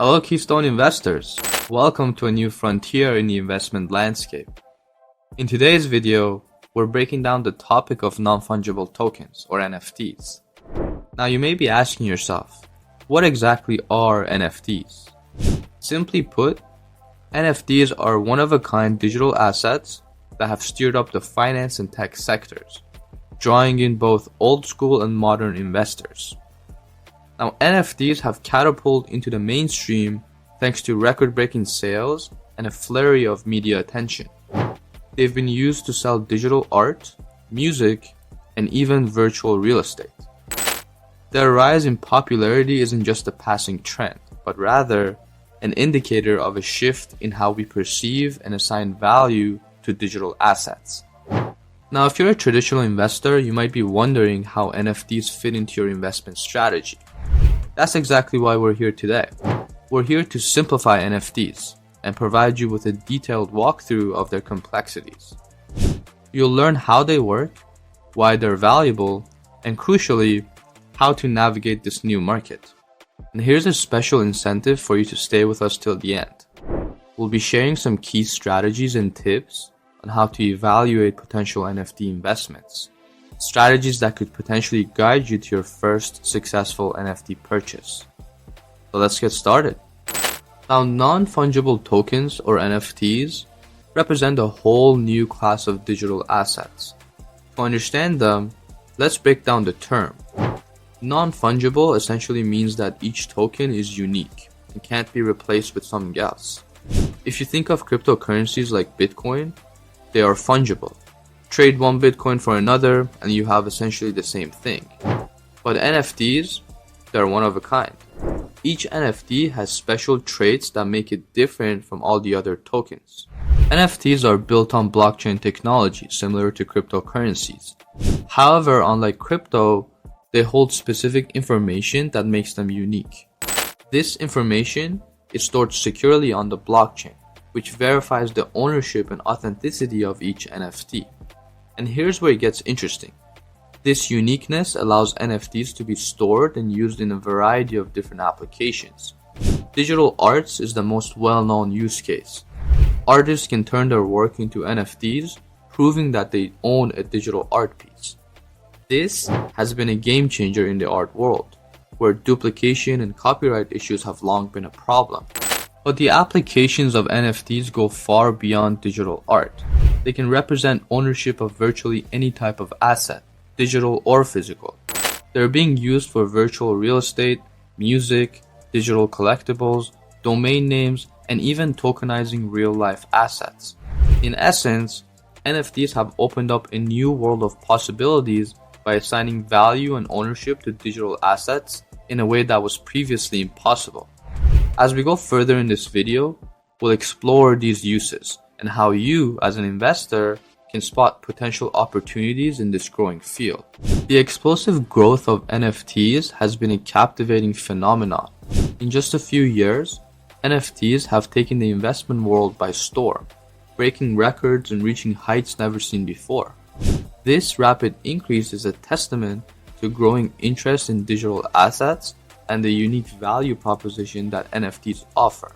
Hello Keystone investors, welcome to a new frontier in the investment landscape. In today's video, we're breaking down the topic of non-fungible tokens or NFTs. Now you may be asking yourself, what exactly are NFTs? Simply put, NFTs are one-of-a-kind digital assets that have stirred up the finance and tech sectors, drawing in both old school and modern investors. Now, NFTs have catapulted into the mainstream thanks to record-breaking sales and a flurry of media attention. They've been used to sell digital art, music, and even virtual real estate. Their rise in popularity isn't just a passing trend, but rather an indicator of a shift in how we perceive and assign value to digital assets. Now, if you're a traditional investor, you might be wondering how NFTs fit into your investment strategy. That's exactly why we're here today. We're here to simplify NFTs and provide you with a detailed walkthrough of their complexities. You'll learn how they work, why they're valuable, and crucially, how to navigate this new market. And here's a special incentive for you to stay with us till the end. We'll be sharing some key strategies and tips on how to evaluate potential NFT investments. Strategies that could potentially guide you to your first successful NFT purchase. So let's get started. Now, non-fungible tokens or NFTs represent a whole new class of digital assets. To understand them, let's break down the term. Non-fungible essentially means that each token is unique and can't be replaced with something else. If you think of cryptocurrencies like Bitcoin, they are fungible. Trade one Bitcoin for another and you have essentially the same thing. But NFTs, they're one of a kind. Each NFT has special traits that make it different from all the other tokens. NFTs are built on blockchain technology similar to cryptocurrencies. However, unlike crypto, they hold specific information that makes them unique. This information is stored securely on the blockchain, which verifies the ownership and authenticity of each NFT. And here's where it gets interesting. This uniqueness allows NFTs to be stored and used in a variety of different applications. Digital arts is the most well-known use case. Artists can turn their work into NFTs, proving that they own a digital art piece. This has been a game changer in the art world, where duplication and copyright issues have long been a problem. But the applications of NFTs go far beyond digital art. They can represent ownership of virtually any type of asset, digital or physical. They're being used for virtual real estate, music, digital collectibles, domain names, and even tokenizing real-life assets. In essence, NFTs have opened up a new world of possibilities by assigning value and ownership to digital assets in a way that was previously impossible. As we go further in this video, we'll explore these uses and how you, as an investor, can spot potential opportunities in this growing field. The explosive growth of NFTs has been a captivating phenomenon. In just a few years, NFTs have taken the investment world by storm, breaking records and reaching heights never seen before. This rapid increase is a testament to growing interest in digital assets and the unique value proposition that NFTs offer.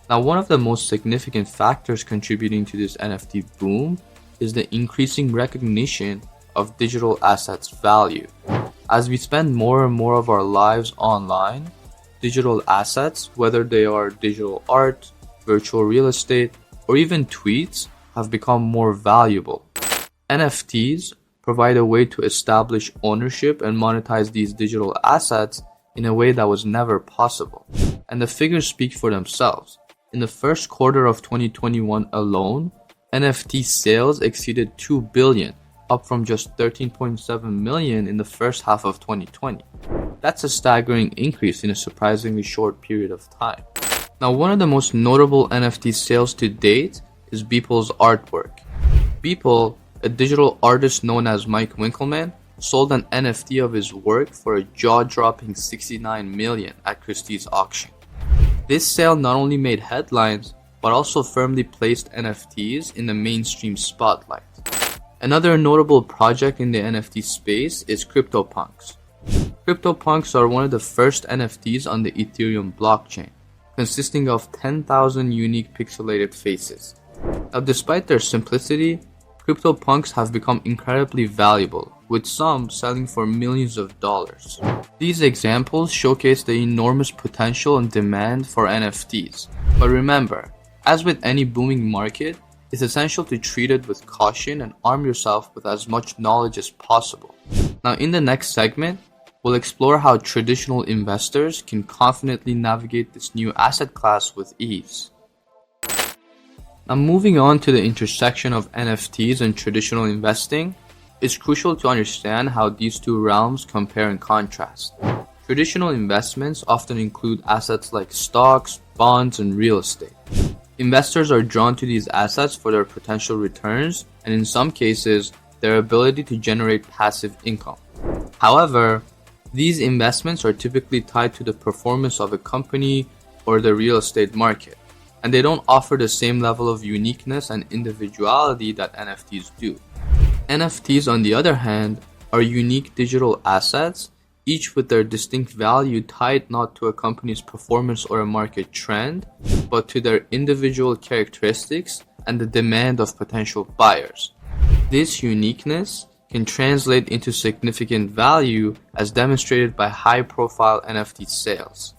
Now, one of the most significant factors contributing to this NFT boom is the increasing recognition of digital assets' value. As we spend more and more of our lives online, digital assets, whether they are digital art, virtual real estate, or even tweets, have become more valuable. NFTs provide a way to establish ownership and monetize these digital assets in a way that was never possible. And the figures speak for themselves. In the first quarter of 2021 alone, NFT sales exceeded 2 billion, up from just 13.7 million in the first half of 2020. That's a staggering increase in a surprisingly short period of time. Now, one of the most notable NFT sales to date is Beeple's artwork. Beeple, a digital artist known as Mike Winkelmann, sold an NFT of his work for a jaw-dropping 69 million at Christie's auction. This sale not only made headlines, but also firmly placed NFTs in the mainstream spotlight. Another notable project in the NFT space is CryptoPunks. CryptoPunks are one of the first NFTs on the Ethereum blockchain, consisting of 10,000 unique pixelated faces. Now, despite their simplicity, CryptoPunks have become incredibly valuable, with some selling for millions of dollars. These examples showcase the enormous potential and demand for NFTs. But remember, as with any booming market, it's essential to treat it with caution and arm yourself with as much knowledge as possible. Now, in the next segment, we'll explore how traditional investors can confidently navigate this new asset class with ease. Now, moving on to the intersection of NFTs and traditional investing, it's crucial to understand how these two realms compare and contrast. Traditional investments often include assets like stocks, bonds, and real estate. Investors are drawn to these assets for their potential returns and, in some cases, their ability to generate passive income. However, these investments are typically tied to the performance of a company or the real estate market, and they don't offer the same level of uniqueness and individuality that NFTs do. NFTs, on the other hand, are unique digital assets, each with their distinct value tied not to a company's performance or a market trend, but to their individual characteristics and the demand of potential buyers. This uniqueness can translate into significant value as demonstrated by high-profile NFT sales.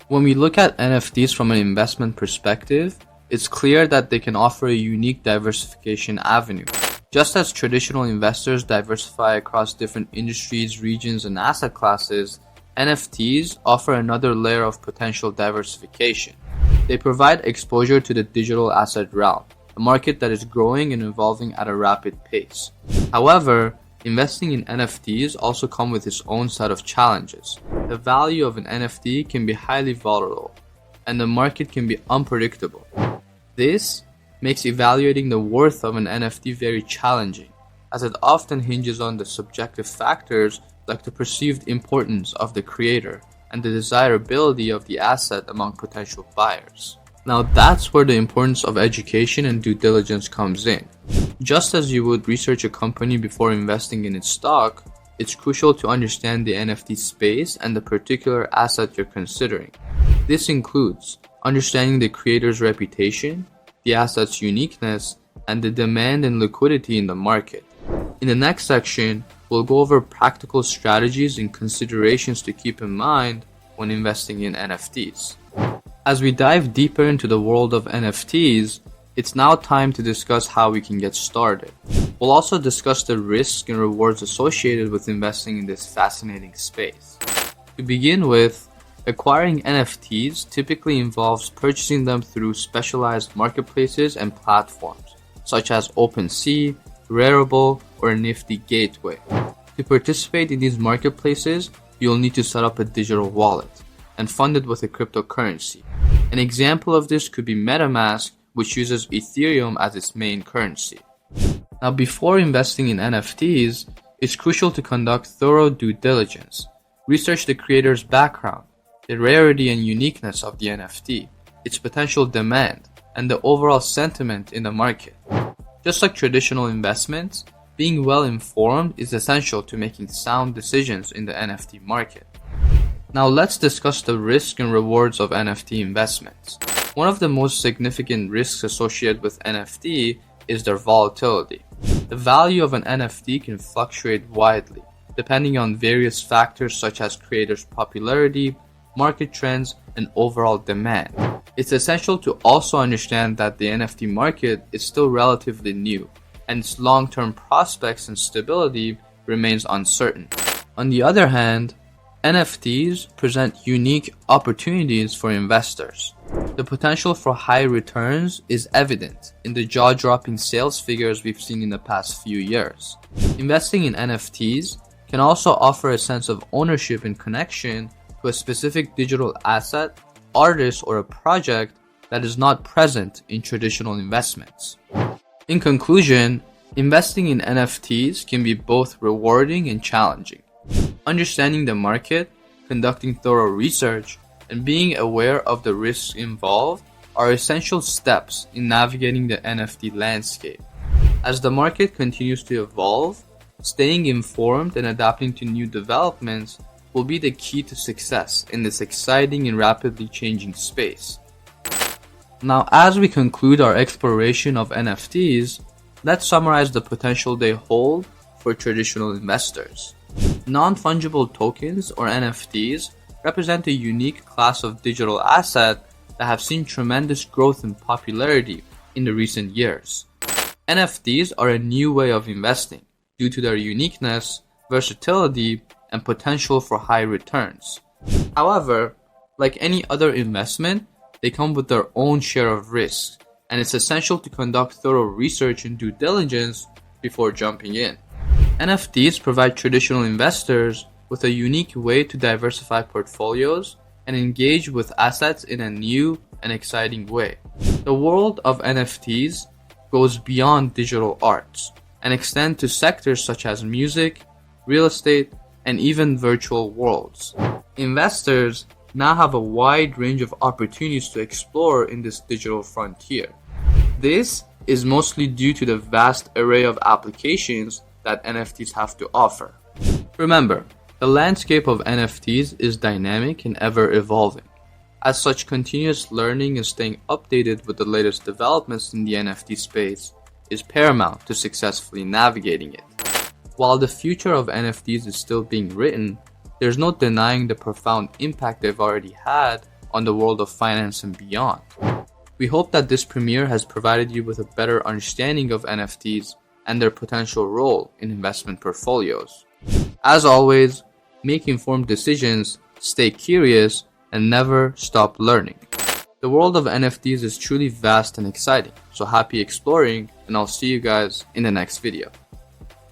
When we look at NFTs from an investment perspective, it's clear that they can offer a unique diversification avenue. Just as traditional investors diversify across different industries, regions, and asset classes, NFTs offer another layer of potential diversification. They provide exposure to the digital asset realm, a market that is growing and evolving at a rapid pace. However, investing in NFTs also comes with its own set of challenges. The value of an NFT can be highly volatile, and the market can be unpredictable. This makes evaluating the worth of an NFT very challenging, as it often hinges on the subjective factors like the perceived importance of the creator and the desirability of the asset among potential buyers. Now, that's where the importance of education and due diligence comes in. Just as you would research a company before investing in its stock, it's crucial to understand the NFT space and the particular asset you're considering. This includes understanding the creator's reputation, the asset's uniqueness, and the demand and liquidity in the market. In the next section, we'll go over practical strategies and considerations to keep in mind when investing in NFTs. As we dive deeper into the world of NFTs, it's now time to discuss how we can get started. We'll also discuss the risks and rewards associated with investing in this fascinating space. To begin with, acquiring NFTs typically involves purchasing them through specialized marketplaces and platforms, such as OpenSea, Rarible, or Nifty Gateway. To participate in these marketplaces, you'll need to set up a digital wallet and fund it with a cryptocurrency. An example of this could be MetaMask, which uses Ethereum as its main currency. Now, before investing in NFTs, it's crucial to conduct thorough due diligence. Research the creator's background, the rarity and uniqueness of the NFT, its potential demand, and the overall sentiment in the market. Just like traditional investments, being well informed is essential to making sound decisions in the NFT market. Now let's discuss the risks and rewards of NFT investments. One of the most significant risks associated with NFT is their volatility. The value of an NFT can fluctuate widely, depending on various factors such as creators' popularity, market trends, and overall demand. It's essential to also understand that the NFT market is still relatively new, and its long-term prospects and stability remains uncertain. On the other hand, NFTs present unique opportunities for investors. The potential for high returns is evident in the jaw-dropping sales figures we've seen in the past few years. Investing in NFTs can also offer a sense of ownership and connection to a specific digital asset, artist, or a project that is not present in traditional investments. In conclusion, investing in NFTs can be both rewarding and challenging. Understanding the market, conducting thorough research, and being aware of the risks involved are essential steps in navigating the NFT landscape. As the market continues to evolve, staying informed and adapting to new developments will be the key to success in this exciting and rapidly changing space. Now, as we conclude our exploration of NFTs, let's summarize the potential they hold for traditional investors. Non-Fungible Tokens, or NFTs, represent a unique class of digital asset that have seen tremendous growth in popularity in the recent years. NFTs are a new way of investing due to their uniqueness, versatility, and potential for high returns. However, like any other investment, they come with their own share of risks, and it's essential to conduct thorough research and due diligence before jumping in. NFTs provide traditional investors with a unique way to diversify portfolios and engage with assets in a new and exciting way. The world of NFTs goes beyond digital arts and extends to sectors such as music, real estate, and even virtual worlds. Investors now have a wide range of opportunities to explore in this digital frontier. This is mostly due to the vast array of applications that NFTs have to offer. Remember, the landscape of NFTs is dynamic and ever evolving. As such, continuous learning and staying updated with the latest developments in the NFT space is paramount to successfully navigating it. While the future of NFTs is still being written, there's no denying the profound impact they've already had on the world of finance and beyond. We hope that this premiere has provided you with a better understanding of NFTs and their potential role in investment portfolios. As always, make informed decisions, stay curious, and never stop learning. The world of NFTs is truly vast and exciting, so happy exploring, and I'll see you guys in the next video.